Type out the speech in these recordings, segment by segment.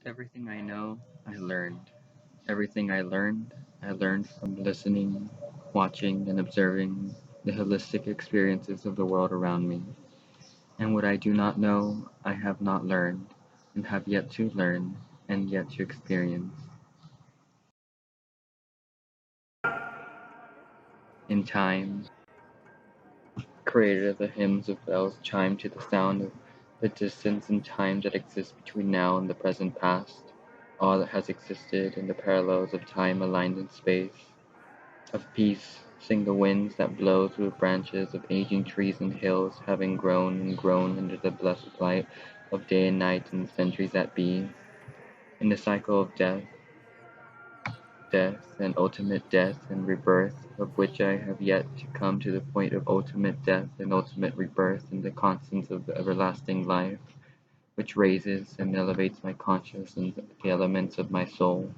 Everything I know, I learned. Everything I learned from listening, watching, and observing the holistic experiences of the world around me. And what I do not know, I have not learned, and have yet to learn, and yet to experience. In time, creator of the hymns of bells chime to the sound of the distance and time that exists between now and the present past, all that has existed in the parallels of time aligned in space. Of peace sing the winds that blow through branches of aging trees and hills, having grown and grown under the blessed light of day and night in the centuries that be. In the cycle of death, death and ultimate death and rebirth, of which I have yet to come to the point of ultimate death and ultimate rebirth and the constants of the everlasting life, which raises and elevates my conscience and the elements of my soul.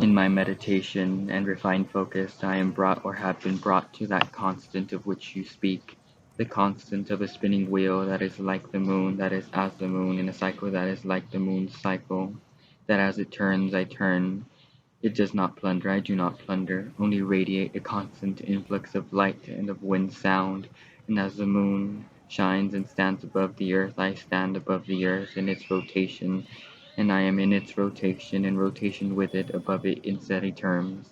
In my meditation and refined focus, I am brought or have been brought to that constant of which you speak, the constant of a spinning wheel that is like the moon, that is as the moon, in a cycle that is like the moon's cycle, that as it turns, I turn. It does not plunder, I do not plunder, only radiate a constant influx of light and of wind sound, and as the moon shines and stands above the earth, I stand above the earth in its rotation, and I am in its rotation and rotation with it, above it in steady terms.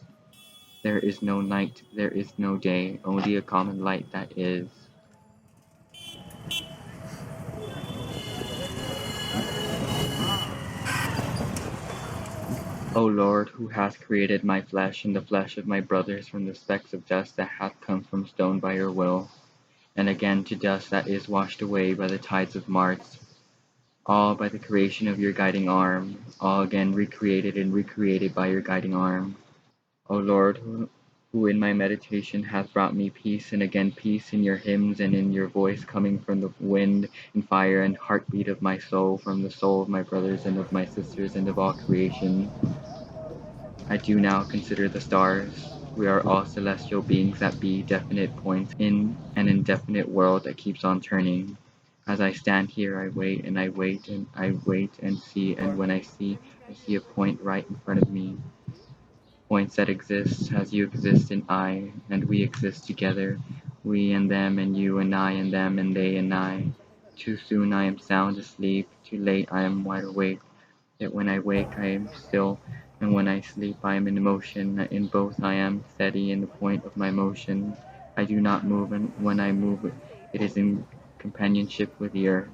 There is no night, there is no day, only a common light that is. O Lord, who hast created my flesh and the flesh of my brothers from the specks of dust that hath come from stone by your will, and again to dust that is washed away by the tides of Mars, all by the creation of your guiding arm, all again recreated and recreated by your guiding arm. O Lord, who in my meditation hath brought me peace and again peace in your hymns and in your voice coming from the wind and fire and heartbeat of my soul, from the soul of my brothers and of my sisters and of all creation. I do now consider the stars. We are all celestial beings that be definite points in an indefinite world that keeps on turning. As I stand here, I wait and I wait and I wait and see, and when I see a point right in front of me. Points that exist as you exist and I, and we exist together. We and them and you and I and them and they and I. Too soon I am sound asleep, too late I am wide awake. Yet when I wake I am still, and when I sleep I am in motion. In both I am steady in the point of my motion. I do not move, and when I move it is in companionship with the earth.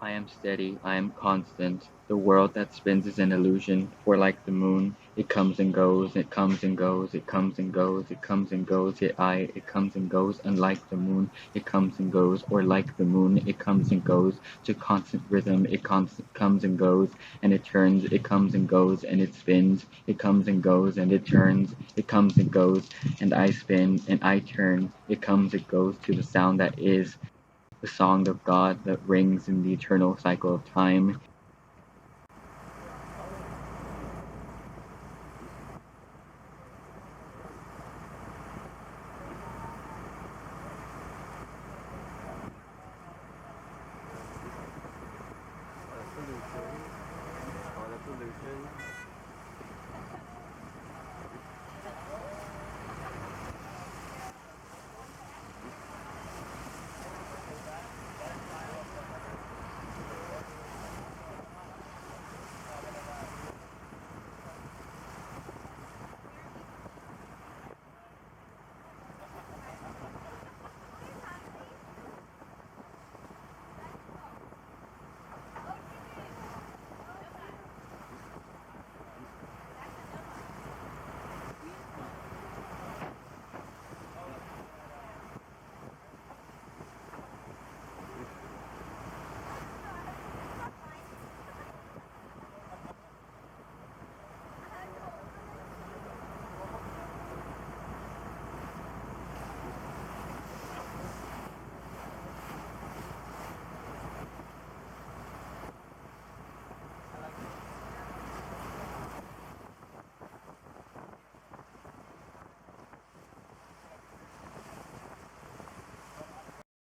I am steady, I am constant. The world that spins is an illusion, for like the moon, it comes and goes, it comes and goes, it comes and goes, it comes and goes, it comes and goes, unlike the moon, it comes and goes, or like the moon, it comes and goes, to constant rhythm, it comes and goes, and it turns, it comes and goes, and it spins, it comes and goes, and it turns, it comes and goes, and I spin, and I turn, it comes, it goes, to the sound that is, the song of God that rings in the eternal cycle of time.